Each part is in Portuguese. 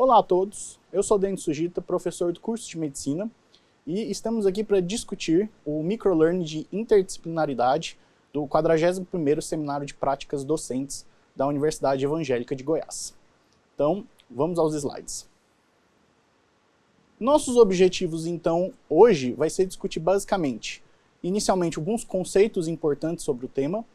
Olá a todos, eu sou Denis Sugita, professor do curso de Medicina, e estamos aqui para discutir o microlearning de interdisciplinaridade do 41º Seminário de Práticas Docentes da Universidade Evangélica de Goiás. Então, vamos aos slides. Nossos objetivos, então, hoje vai ser discutir basicamente, inicialmente, alguns conceitos importantes sobre o tema,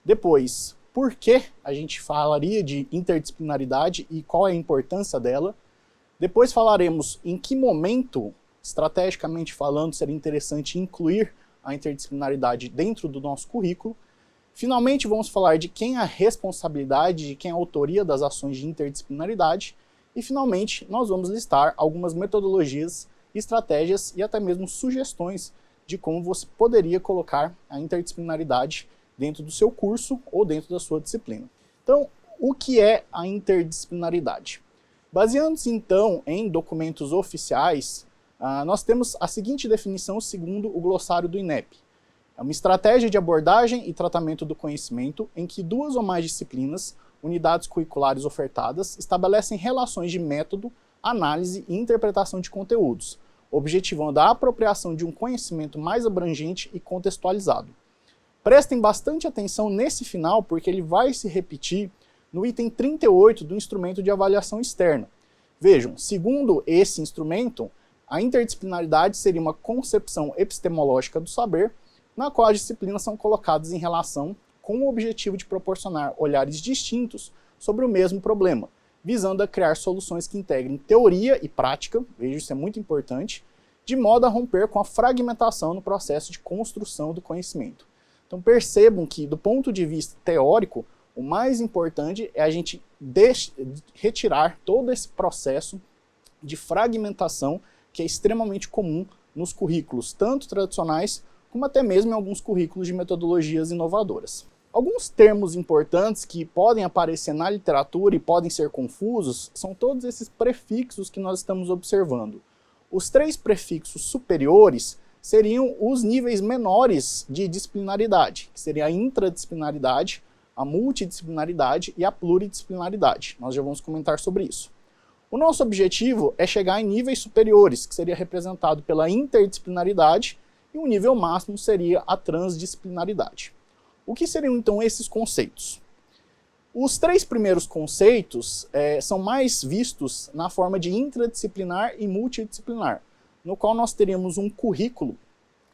depois, por que a gente falaria de interdisciplinaridade e qual é a importância dela. Depois falaremos em que momento, estrategicamente falando, seria interessante incluir a interdisciplinaridade dentro do nosso currículo. Finalmente, vamos falar de quem é a responsabilidade, de quem é a autoria das ações de interdisciplinaridade. E, finalmente, nós vamos listar algumas metodologias, estratégias e até mesmo sugestões de como você poderia colocar a interdisciplinaridade dentro do seu curso ou dentro da sua disciplina. Então, o que é a interdisciplinaridade? Baseando-se, então, em documentos oficiais, nós temos a seguinte definição segundo o glossário do INEP. É uma estratégia de abordagem e tratamento do conhecimento em que duas ou mais disciplinas, unidades curriculares ofertadas, estabelecem relações de método, análise e interpretação de conteúdos, objetivando a apropriação de um conhecimento mais abrangente e contextualizado. Prestem bastante atenção nesse final, porque ele vai se repetir no item 38 do instrumento de avaliação externa. Vejam, segundo esse instrumento, a interdisciplinaridade seria uma concepção epistemológica do saber, na qual as disciplinas são colocadas em relação com o objetivo de proporcionar olhares distintos sobre o mesmo problema, visando a criar soluções que integrem teoria e prática, veja, isso é muito importante, de modo a romper com a fragmentação no processo de construção do conhecimento. Então percebam que, do ponto de vista teórico, o mais importante é a gente retirar todo esse processo de fragmentação que é extremamente comum nos currículos, tanto tradicionais, como até mesmo em alguns currículos de metodologias inovadoras. Alguns termos importantes que podem aparecer na literatura e podem ser confusos são todos esses prefixos que nós estamos observando. Os três prefixos superiores seriam os níveis menores de disciplinaridade, que seria a intradisciplinaridade, a multidisciplinaridade e a pluridisciplinaridade. Nós já vamos comentar sobre isso. O nosso objetivo é chegar em níveis superiores, que seria representado pela interdisciplinaridade, e o nível máximo seria a transdisciplinaridade. O que seriam então esses conceitos? Os três primeiros conceitos são mais vistos na forma de intradisciplinar e multidisciplinar, no qual nós teríamos um currículo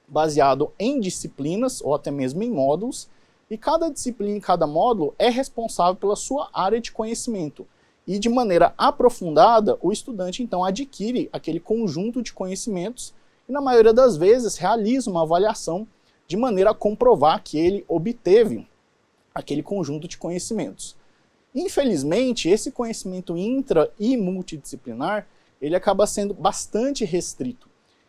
baseado em disciplinas, ou até mesmo em módulos, e cada disciplina e cada módulo é responsável pela sua área de conhecimento. E de maneira aprofundada, o estudante então adquire aquele conjunto de conhecimentos e, na maioria das vezes, realiza uma avaliação de maneira a comprovar que ele obteve aquele conjunto de conhecimentos. Infelizmente, esse conhecimento intra e multidisciplinar, ele acaba sendo bastante restrito.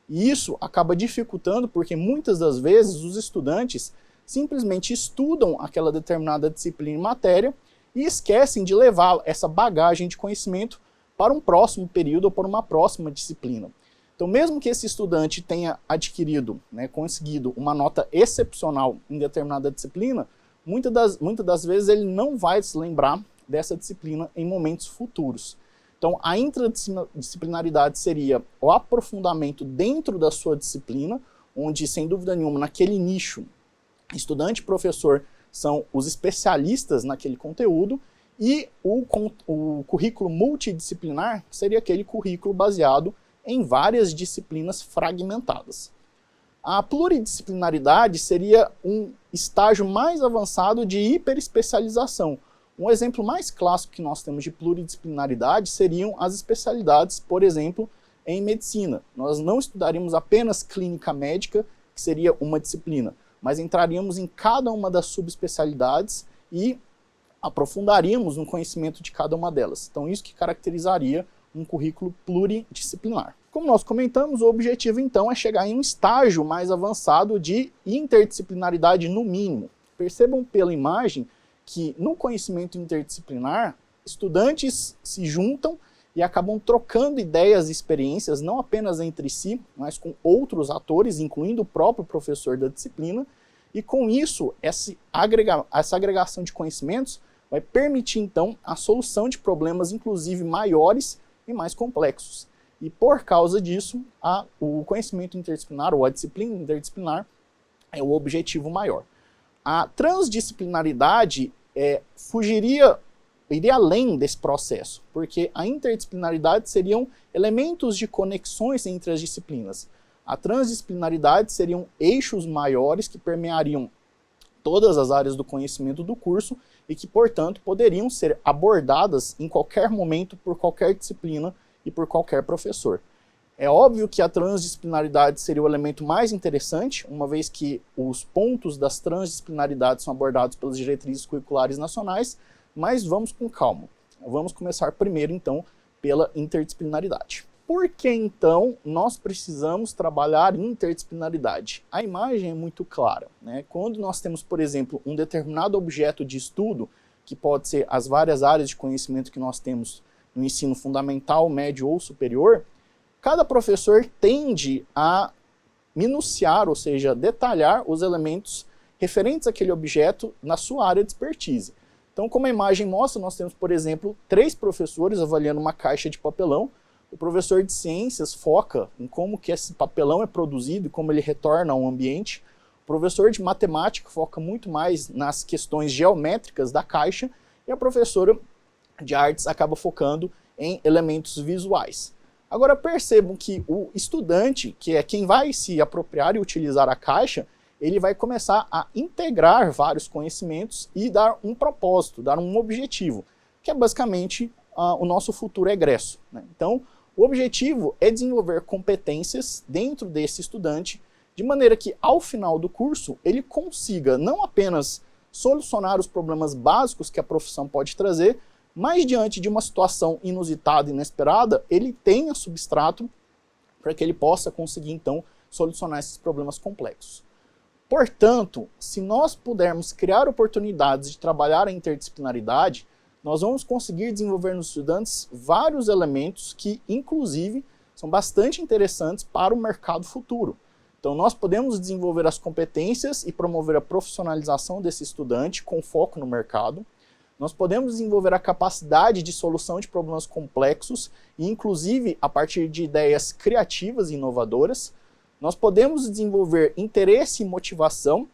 E isso acaba dificultando porque muitas das vezes os estudantes simplesmente estudam aquela determinada disciplina e matéria e esquecem de levar essa bagagem de conhecimento para um próximo período ou para uma próxima disciplina. Então, mesmo que esse estudante tenha adquirido, conseguido uma nota excepcional em determinada disciplina, muitas das vezes ele não vai se lembrar dessa disciplina em momentos futuros. Então, a interdisciplinaridade seria o aprofundamento dentro da sua disciplina, onde, sem dúvida nenhuma, naquele nicho, estudante e professor são os especialistas naquele conteúdo, e o currículo multidisciplinar seria aquele currículo baseado em várias disciplinas fragmentadas. A pluridisciplinaridade seria um estágio mais avançado de hiperespecialização. Um exemplo mais clássico que nós temos de pluridisciplinaridade seriam as especialidades, por exemplo, em medicina. Nós não estudaríamos apenas clínica médica, que seria uma disciplina, mas entraríamos em cada uma das subespecialidades e aprofundaríamos no conhecimento de cada uma delas. Então, isso que caracterizaria um currículo pluridisciplinar. Como nós comentamos, o objetivo, então, é chegar em um estágio mais avançado de interdisciplinaridade no mínimo. Percebam pela imagem que, no conhecimento interdisciplinar, estudantes se juntam e acabam trocando ideias e experiências, não apenas entre si, mas com outros atores, incluindo o próprio professor da disciplina, e com isso, essa agregação de conhecimentos vai permitir, então, a solução de problemas, inclusive maiores, e mais complexos. E por causa disso, o conhecimento interdisciplinar ou a disciplina interdisciplinar é o objetivo maior. A transdisciplinaridade iria além desse processo, porque a interdisciplinaridade seriam elementos de conexões entre as disciplinas. A transdisciplinaridade seriam eixos maiores que permeariam todas as áreas do conhecimento do curso e que, portanto, poderiam ser abordadas em qualquer momento por qualquer disciplina e por qualquer professor. É óbvio que a transdisciplinaridade seria o elemento mais interessante, uma vez que os pontos das transdisciplinaridades são abordados pelas diretrizes curriculares nacionais, mas vamos com calma. Vamos começar primeiro, então, pela interdisciplinaridade. Por que, então, nós precisamos trabalhar interdisciplinaridade? A imagem é muito clara, né? Quando nós temos, por exemplo, um determinado objeto de estudo, que pode ser as várias áreas de conhecimento que nós temos no ensino fundamental, médio ou superior, cada professor tende a minuciar, ou seja, detalhar os elementos referentes àquele objeto na sua área de expertise. Então, como a imagem mostra, nós temos, por exemplo, 3 professores avaliando uma caixa de papelão. O professor de ciências foca em como que esse papelão é produzido e como ele retorna ao ambiente. O professor de matemática foca muito mais nas questões geométricas da caixa. E a professora de artes acaba focando em elementos visuais. Agora percebam que o estudante, que é quem vai se apropriar e utilizar a caixa, ele vai começar a integrar vários conhecimentos e dar um propósito, dar um objetivo, que é basicamente o nosso futuro egresso, né? Então, o objetivo é desenvolver competências dentro desse estudante, de maneira que, ao final do curso, ele consiga não apenas solucionar os problemas básicos que a profissão pode trazer, mas diante de uma situação inusitada e inesperada, ele tenha substrato para que ele possa conseguir, então, solucionar esses problemas complexos. Portanto, se nós pudermos criar oportunidades de trabalhar a interdisciplinaridade, nós vamos conseguir desenvolver nos estudantes vários elementos que, inclusive, são bastante interessantes para o mercado futuro. Então, nós podemos desenvolver as competências e promover a profissionalização desse estudante com foco no mercado. Nós podemos desenvolver a capacidade de solução de problemas complexos e, inclusive, a partir de ideias criativas e inovadoras. Nós podemos desenvolver interesse e motivação,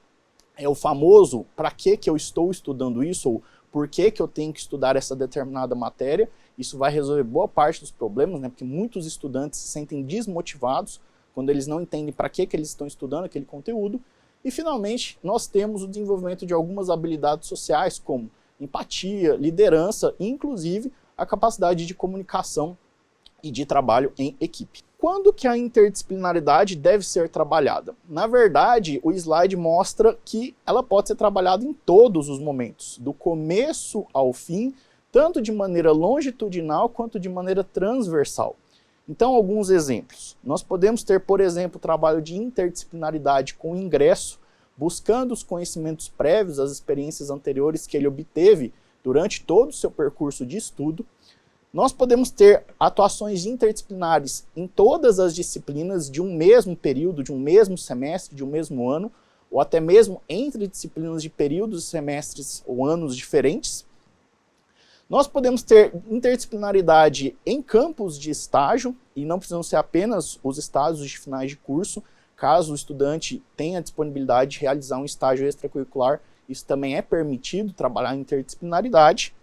é o famoso para que eu estou estudando isso, ou por que eu tenho que estudar essa determinada matéria. Isso vai resolver boa parte dos problemas, né? Porque muitos estudantes se sentem desmotivados quando eles não entendem para que eles estão estudando aquele conteúdo. E, finalmente, nós temos o desenvolvimento de algumas habilidades sociais, como empatia, liderança e, inclusive, a capacidade de comunicação e de trabalho em equipe. Quando que a interdisciplinaridade deve ser trabalhada? Na verdade, o slide mostra que ela pode ser trabalhada em todos os momentos, do começo ao fim, tanto de maneira longitudinal quanto de maneira transversal. Então, alguns exemplos. Nós podemos ter, por exemplo, o trabalho de interdisciplinaridade com ingresso, buscando os conhecimentos prévios, as experiências anteriores que ele obteve durante todo o seu percurso de estudo. Nós podemos ter atuações interdisciplinares em todas as disciplinas de um mesmo período, de um mesmo semestre, de um mesmo ano, ou até mesmo entre disciplinas de períodos, semestres ou anos diferentes. Nós podemos ter interdisciplinaridade em campos de estágio, e não precisam ser apenas os estágios de finais de curso. Caso o estudante tenha disponibilidade de realizar um estágio extracurricular, isso também é permitido, trabalhar em interdisciplinaridade.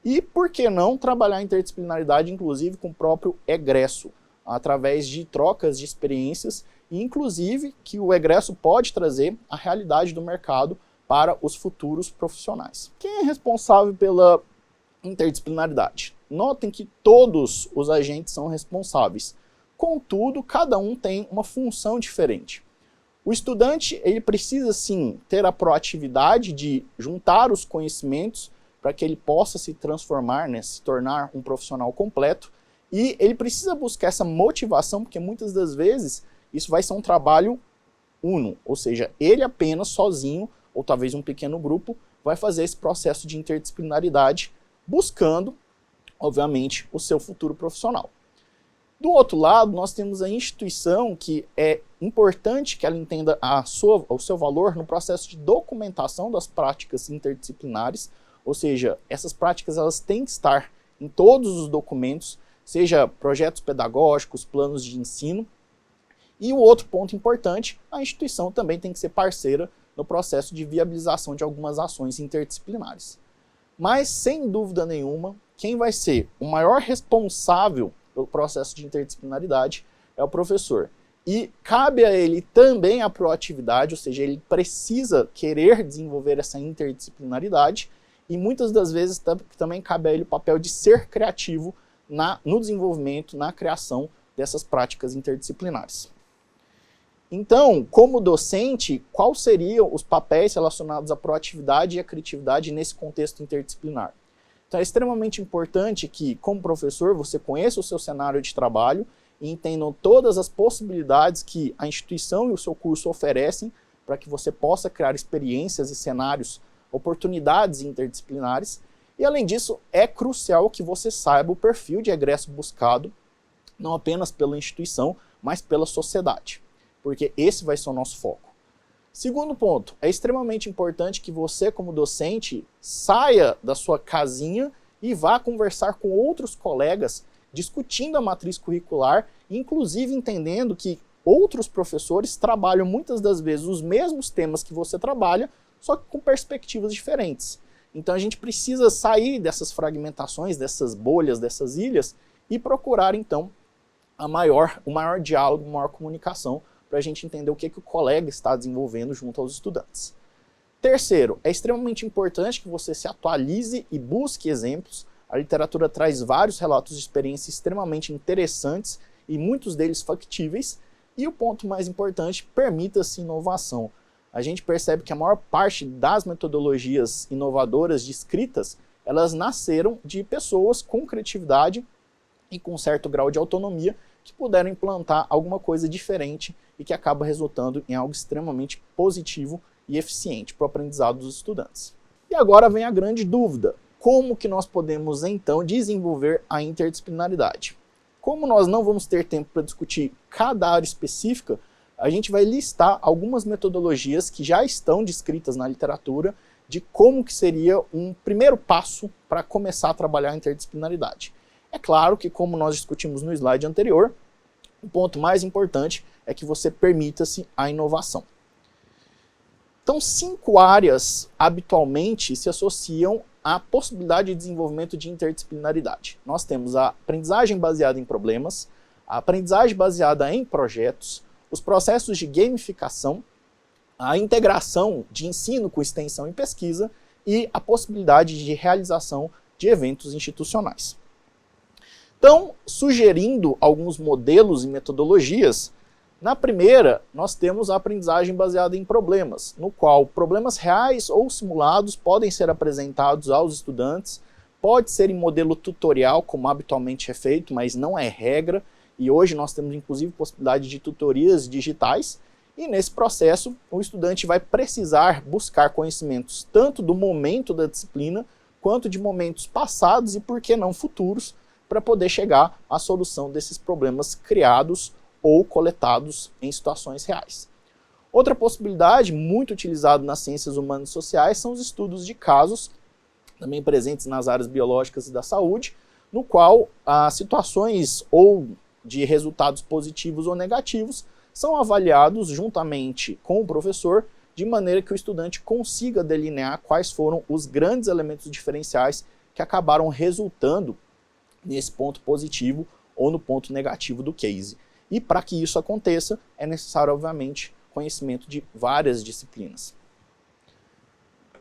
E por que não trabalhar a interdisciplinaridade, inclusive, com o próprio egresso, através de trocas de experiências, e inclusive que o egresso pode trazer a realidade do mercado para os futuros profissionais. Quem é responsável pela interdisciplinaridade? Notem que todos os agentes são responsáveis. Contudo, cada um tem uma função diferente. O estudante, ele precisa sim ter a proatividade de juntar os conhecimentos para que ele possa se transformar, né, se tornar um profissional completo, e ele precisa buscar essa motivação, porque muitas das vezes isso vai ser um trabalho uno, ou seja, ele apenas sozinho, ou talvez um pequeno grupo, vai fazer esse processo de interdisciplinaridade, buscando, obviamente, o seu futuro profissional. Do outro lado, nós temos a instituição, que é importante que ela entenda o seu valor no processo de documentação das práticas interdisciplinares, ou seja, essas práticas elas têm que estar em todos os documentos, seja projetos pedagógicos, planos de ensino. E o outro ponto importante, a instituição também tem que ser parceira no processo de viabilização de algumas ações interdisciplinares. Mas, sem dúvida nenhuma, quem vai ser o maior responsável pelo processo de interdisciplinaridade é o professor. E cabe a ele também a proatividade, ou seja, ele precisa querer desenvolver essa interdisciplinaridade e muitas das vezes também cabe a ele o papel de ser criativo no desenvolvimento, na criação dessas práticas interdisciplinares. Então, como docente, quais seriam os papéis relacionados à proatividade e à criatividade nesse contexto interdisciplinar? Então, é extremamente importante que, como professor, você conheça o seu cenário de trabalho e entendam todas as possibilidades que a instituição e o seu curso oferecem para que você possa criar experiências e cenários, oportunidades interdisciplinares. E, além disso, é crucial que você saiba o perfil de egresso buscado, não apenas pela instituição, mas pela sociedade, porque esse vai ser o nosso foco. Segundo ponto, é extremamente importante que você, como docente, saia da sua casinha e vá conversar com outros colegas, discutindo a matriz curricular, inclusive entendendo que outros professores trabalham muitas das vezes os mesmos temas que você trabalha, só que com perspectivas diferentes. Então a gente precisa sair dessas fragmentações, dessas bolhas, dessas ilhas, e procurar então o maior diálogo, a maior comunicação, para a gente entender o que o colega está desenvolvendo junto aos estudantes. Terceiro, é extremamente importante que você se atualize e busque exemplos. A literatura traz vários relatos de experiência extremamente interessantes e muitos deles factíveis. E o ponto mais importante, permita-se inovação. A gente percebe que a maior parte das metodologias inovadoras descritas, elas nasceram de pessoas com criatividade e com certo grau de autonomia que puderam implantar alguma coisa diferente e que acaba resultando em algo extremamente positivo e eficiente para o aprendizado dos estudantes. E agora vem a grande dúvida: como que nós podemos então desenvolver a interdisciplinaridade? Como nós não vamos ter tempo para discutir cada área específica, a gente vai listar algumas metodologias que já estão descritas na literatura de como que seria um primeiro passo para começar a trabalhar a interdisciplinaridade. É claro que, como nós discutimos no slide anterior, o ponto mais importante é que você permita-se a inovação. Então, 5 áreas habitualmente se associam à possibilidade de desenvolvimento de interdisciplinaridade. Nós temos a aprendizagem baseada em problemas, a aprendizagem baseada em projetos, os processos de gamificação, a integração de ensino com extensão e pesquisa e a possibilidade de realização de eventos institucionais. Então, sugerindo alguns modelos e metodologias, na primeira, nós temos a aprendizagem baseada em problemas, no qual problemas reais ou simulados podem ser apresentados aos estudantes, pode ser em modelo tutorial, como habitualmente é feito, mas não é regra, e hoje nós temos inclusive possibilidade de tutorias digitais, e nesse processo o estudante vai precisar buscar conhecimentos tanto do momento da disciplina, quanto de momentos passados e, por que não, futuros, para poder chegar à solução desses problemas criados ou coletados em situações reais. Outra possibilidade muito utilizada nas ciências humanas e sociais são os estudos de casos, também presentes nas áreas biológicas e da saúde, no qual as situações ou de resultados positivos ou negativos são avaliados juntamente com o professor, de maneira que o estudante consiga delinear quais foram os grandes elementos diferenciais que acabaram resultando nesse ponto positivo ou no ponto negativo do case. E para que isso aconteça, é necessário, obviamente, conhecimento de várias disciplinas.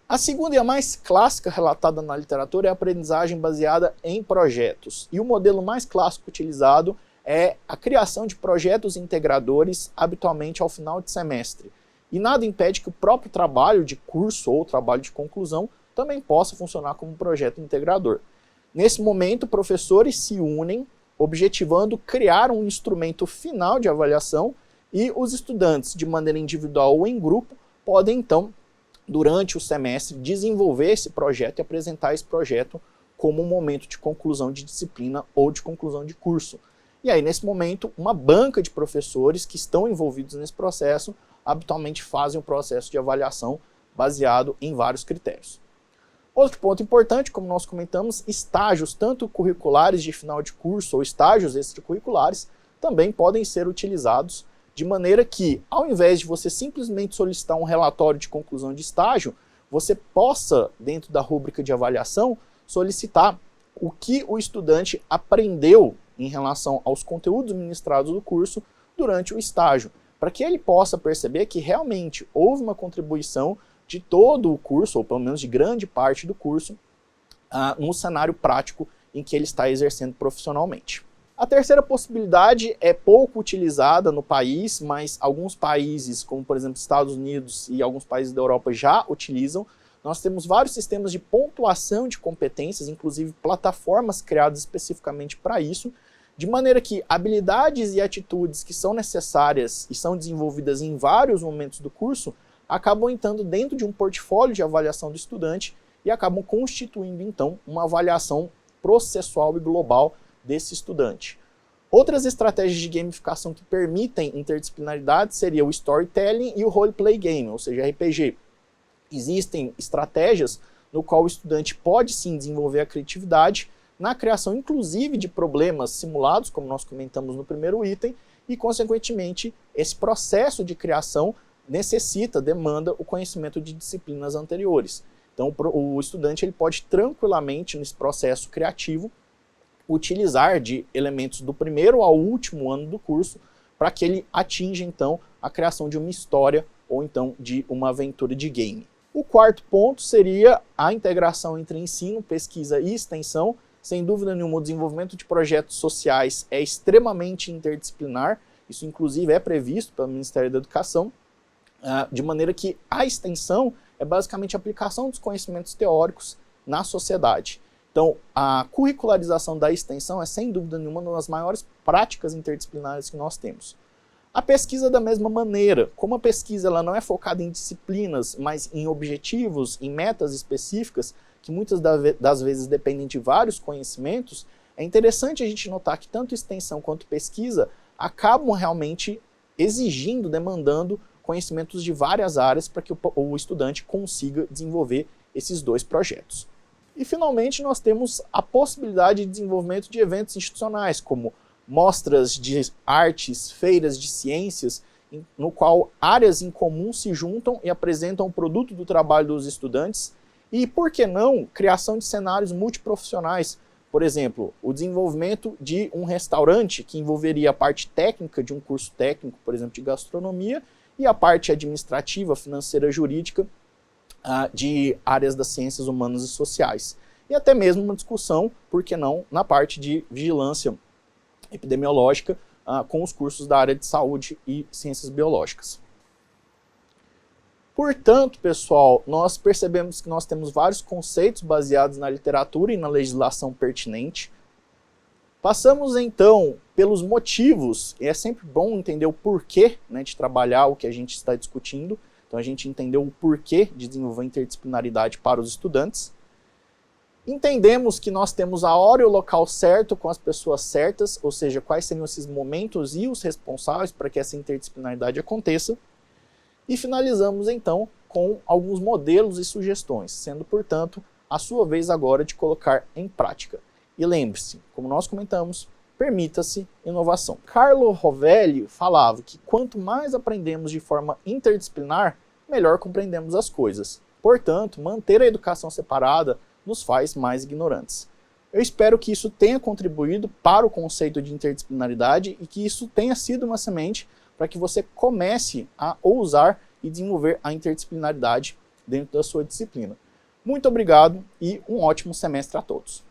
A segunda e a mais clássica relatada na literatura é a aprendizagem baseada em projetos. E o modelo mais clássico utilizado é a criação de projetos integradores, habitualmente ao final de semestre. E nada impede que o próprio trabalho de curso ou trabalho de conclusão também possa funcionar como um projeto integrador. Nesse momento, professores se unem, objetivando criar um instrumento final de avaliação, e os estudantes, de maneira individual ou em grupo, podem então, durante o semestre, desenvolver esse projeto e apresentar esse projeto como um momento de conclusão de disciplina ou de conclusão de curso. E aí, nesse momento, uma banca de professores que estão envolvidos nesse processo habitualmente fazem o processo de avaliação baseado em vários critérios. Outro ponto importante, como nós comentamos, estágios, tanto curriculares de final de curso ou estágios extracurriculares, também podem ser utilizados de maneira que, ao invés de você simplesmente solicitar um relatório de conclusão de estágio, você possa, dentro da rúbrica de avaliação, solicitar o que o estudante aprendeu em relação aos conteúdos ministrados do curso durante o estágio, para que ele possa perceber que realmente houve uma contribuição de todo o curso, ou pelo menos de grande parte do curso, no cenário prático em que ele está exercendo profissionalmente. A terceira possibilidade é pouco utilizada no país, mas alguns países, como por exemplo Estados Unidos e alguns países da Europa já utilizam. Nós temos vários sistemas de pontuação de competências, inclusive plataformas criadas especificamente para isso, de maneira que habilidades e atitudes que são necessárias e são desenvolvidas em vários momentos do curso acabam entrando dentro de um portfólio de avaliação do estudante e acabam constituindo então uma avaliação processual e global desse estudante. Outras estratégias de gamificação que permitem interdisciplinaridade seria o storytelling e o roleplay game, ou seja, RPG. Existem estratégias no qual o estudante pode sim desenvolver a criatividade na criação inclusive de problemas simulados, como nós comentamos no primeiro item, e consequentemente esse processo de criação demanda o conhecimento de disciplinas anteriores. Então o estudante ele pode tranquilamente nesse processo criativo utilizar de elementos do primeiro ao último ano do curso para que ele atinja então a criação de uma história ou então de uma aventura de game. O quarto ponto seria a integração entre ensino, pesquisa e extensão. Sem dúvida nenhuma, o desenvolvimento de projetos sociais é extremamente interdisciplinar, isso inclusive é previsto pelo Ministério da Educação, de maneira que a extensão é basicamente a aplicação dos conhecimentos teóricos na sociedade. Então, a curricularização da extensão é, sem dúvida nenhuma, uma das maiores práticas interdisciplinares que nós temos. A pesquisa da mesma maneira, como a pesquisa ela não é focada em disciplinas, mas em objetivos, em metas específicas, que muitas das vezes dependem de vários conhecimentos, é interessante a gente notar que tanto extensão quanto pesquisa acabam realmente exigindo, demandando conhecimentos de várias áreas para que o estudante consiga desenvolver esses dois projetos. E finalmente nós temos a possibilidade de desenvolvimento de eventos institucionais, como mostras de artes, feiras de ciências, no qual áreas em comum se juntam e apresentam o produto do trabalho dos estudantes, e, por que não, criação de cenários multiprofissionais. Por exemplo, o desenvolvimento de um restaurante que envolveria a parte técnica de um curso técnico, por exemplo, de gastronomia, e a parte administrativa, financeira, jurídica, de áreas das ciências humanas e sociais. E até mesmo uma discussão, por que não, na parte de vigilância epidemiológica com os cursos da área de saúde e ciências biológicas. Portanto, pessoal, nós percebemos que nós temos vários conceitos baseados na literatura e na legislação pertinente. Passamos então pelos motivos, e é sempre bom entender o porquê, né, de trabalhar o que a gente está discutindo. Então a gente entendeu o porquê de desenvolver interdisciplinaridade para os estudantes. Entendemos que nós temos a hora e o local certo com as pessoas certas, ou seja, quais seriam esses momentos e os responsáveis para que essa interdisciplinaridade aconteça. E finalizamos então com alguns modelos e sugestões, sendo, portanto, a sua vez agora de colocar em prática. E lembre-se, como nós comentamos, permita-se inovação. Carlo Rovelli falava que quanto mais aprendemos de forma interdisciplinar, melhor compreendemos as coisas. Portanto, manter a educação separada nos faz mais ignorantes. Eu espero que isso tenha contribuído para o conceito de interdisciplinaridade e que isso tenha sido uma semente para que você comece a ousar e desenvolver a interdisciplinaridade dentro da sua disciplina. Muito obrigado e um ótimo semestre a todos.